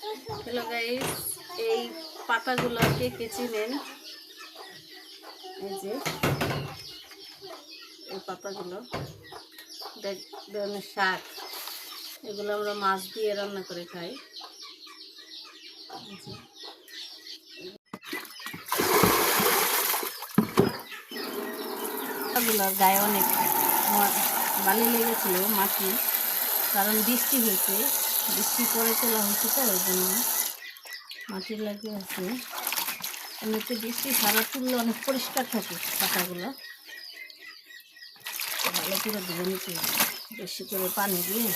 Hello guys, এই পাতাগুলো কে কে চিনেন? এই যে এই পাতাগুলো ধরনের শাক, এগুলো আমরা মাছ দিয়ে রান্না করে খাই। পাতাগুলোর গায়ে অনেক বালি লেগেছিল, মাটি, কারণ বৃষ্টি হয়েছে, বৃষ্টি পরে তোলা হয়েছে, তো ওই জন্য মাটি লাগিয়ে আছে। এমনিতে বৃষ্টি সারা তুললে অনেক পরিষ্কার থাকে পাতাগুলো। ভালো করে ধুয়ে নিতে হবে বেশি করে পানি দিয়ে।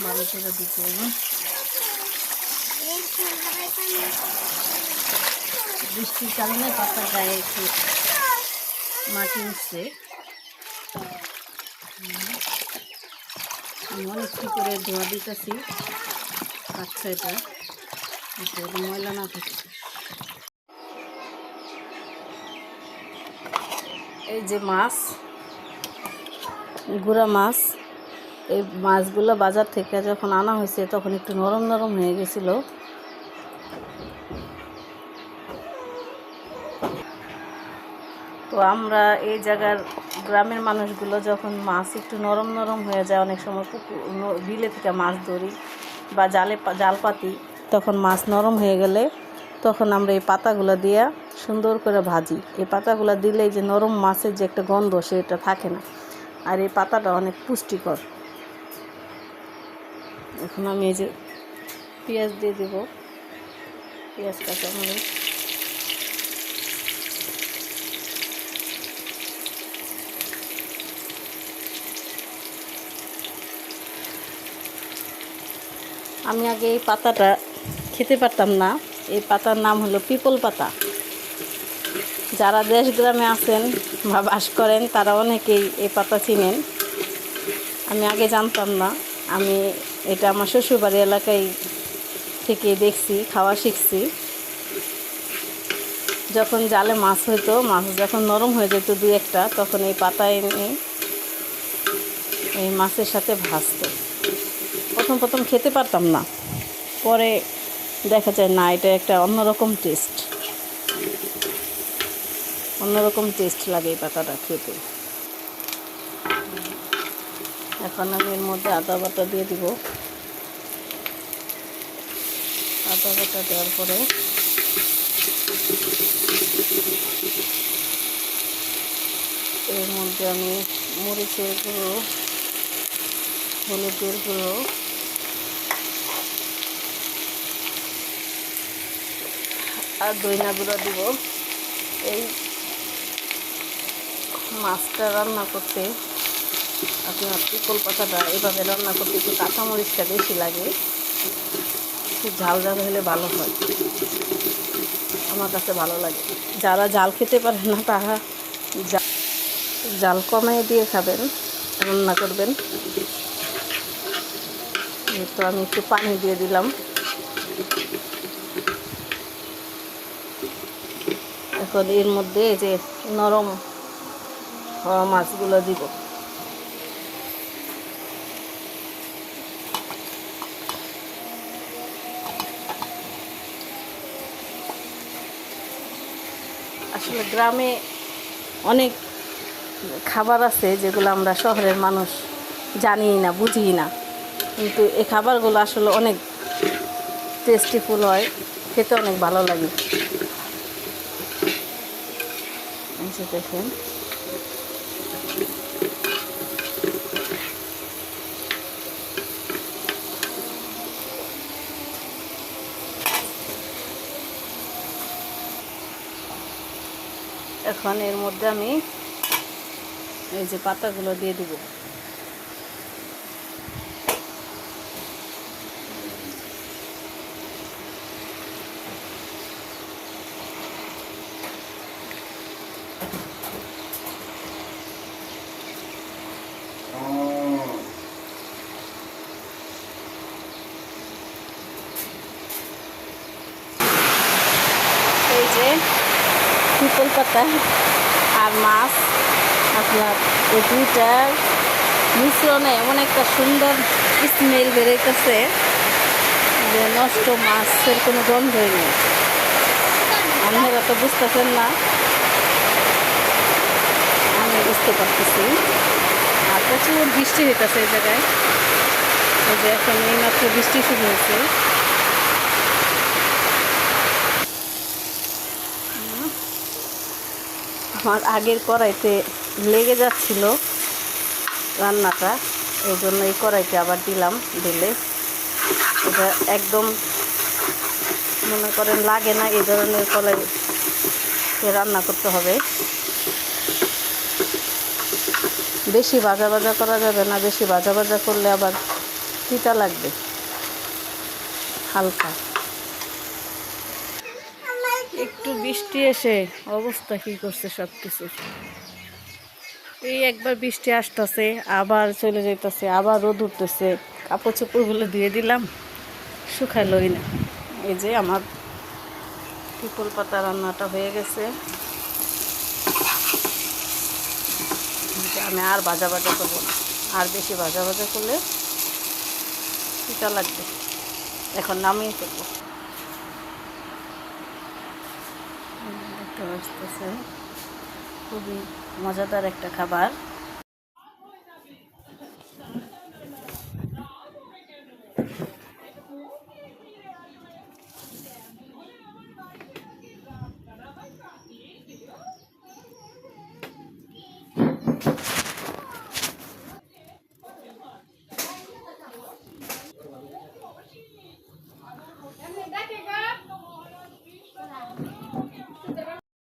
ভালো করে দিতে হবে। বৃষ্টির কারণে পাতার গায়ে একটু মাটি উঠছে। আমি অনেকটু করে ধোয়া দিতেছি, আচ্ছা এটা ময়লা না থাকে। এই যে মাছ, গুঁড়া মাছ, এই মাছগুলো বাজার থেকে যখন আনা হয়েছে তখন একটু নরম নরম হয়ে গেছিলো। তো আমরা এই জায়গার গ্রামের মানুষগুলো যখন মাছ একটু নরম নরম হয়ে যায়, অনেক সময় পুকুর বিলে থেকে মাছ ধরি বা জাল পাতি, তখন মাছ নরম হয়ে গেলে তখন আমরা এই পাতাগুলো দিয়ে সুন্দর করে ভাজি। এই পাতাগুলো দিলে যে নরম মাছের যে একটা গন্ধ সেটা থাকে না, আর এই পাতাটা অনেক পুষ্টিকর। এখন আমি এই যে পেঁয়াজ দিয়ে দেব, পেঁয়াজ কাঁচামরিচ, আমি আগে এই পাতাটা খেতে পারতাম না। এই পাতার নাম হলো পিপল পাতা। যারা দেশ গ্রামে আছেন বা বাস করেন তারা অনেকেই এই পাতা চিনেন। আমি আগে জানতাম না। আমি এটা আমার শ্বশুরবাড়ি এলাকায় থেকে দেখছি, খাওয়া শিখছি। যখন জালে মাছ হইতো, মাছ যখন নরম হয়ে যেত দু একটা, তখন এই পাতা এনে এই মাছের সাথে ভাজতো। প্রথম প্রথম খেতে পারতাম না, পরে দেখা যায় না, এটা একটা অন্যরকম টেস্ট, অন্যরকম টেস্ট লাগে এই পাতাটা খেতে। এখন আমি এর মধ্যে আদা বাটা দিয়ে দিব। আদা বাটা দেওয়ার পরে এর মধ্যে আমি মরিচের গুঁড়ো, হলুদের গুঁড়ো, আর দইনা গুঁড়ো দিব। এই মাছটা রান্না করতে, আপনার পিপল পাতাটা এভাবে রান্না করতে একটু কাঁচামরিচটা বেশি লাগে, একটু ঝাল ঝাল হলে ভালো হয়, আমার কাছে ভালো লাগে। যারা ঝাল খেতে পারে না তারা ঝাল কমিয়ে দিয়ে খাবেন, রান্না করবেন। তো আমি একটু পানি দিয়ে দিলাম। এখন এর মধ্যে যে নরম হওয়া মাছগুলো দিব। আসলে গ্রামে অনেক খাবার আছে যেগুলো আমরা শহরের মানুষ জানি না, বুঝি না, কিন্তু এই খাবারগুলো আসলে অনেক টেস্টিফুল হয়, খেতে অনেক ভালো লাগে। দেখুন এখন এর মধ্যে আমি এই যে পাতাগুলো দিয়ে দিব। এই যে পিপল পাতা আর মাছ, আপনার এই দুইটার মিশ্রণে এমন একটা সুন্দর স্মেল বেরোইতেছে যে নষ্ট মাছের কোনো গন্ধই নেই। আপনারা তো বুঝতেছেন না, আমি বুঝতে পারতেছি। আর প্রচুর বৃষ্টি হইতেছে এই জায়গায়, এই যে এখন এইমাত্র বৃষ্টি শুরু হয়েছে। আমার আগের কড়াইতে লেগে যাচ্ছিল রান্নাটা, এই জন্য এই কড়াইতে আবার দিলাম। দিলে এটা একদম মনে করেন লাগে না, এই ধরনের কড়াইতে রান্না করতে হবে। বেশি ভাজা ভাজা করা যাবে না, বেশি ভাজা ভাজা করলে আবার তিতা লাগবে। হালকা একটু বৃষ্টি এসে অবস্থা কি করছে সব কিছু। এই একবার বৃষ্টি আসতেছে, আবার চলে যাইতেছে, আবার রোদ উঠতেছে। কাপড় চোপড়গুলো দিয়ে দিলাম, শুকাইলই না। এই যে আমার পিপল পাতা রান্নাটা হয়ে গেছে। আমি আর ভাজা ভাজা করবো না, আর বেশি ভাজা ভাজা করলে তিতা লাগবে। এখন নামিয়ে ফেলবো। দেখতে পাচ্ছেন খুবই মজাদার একটা খাবার।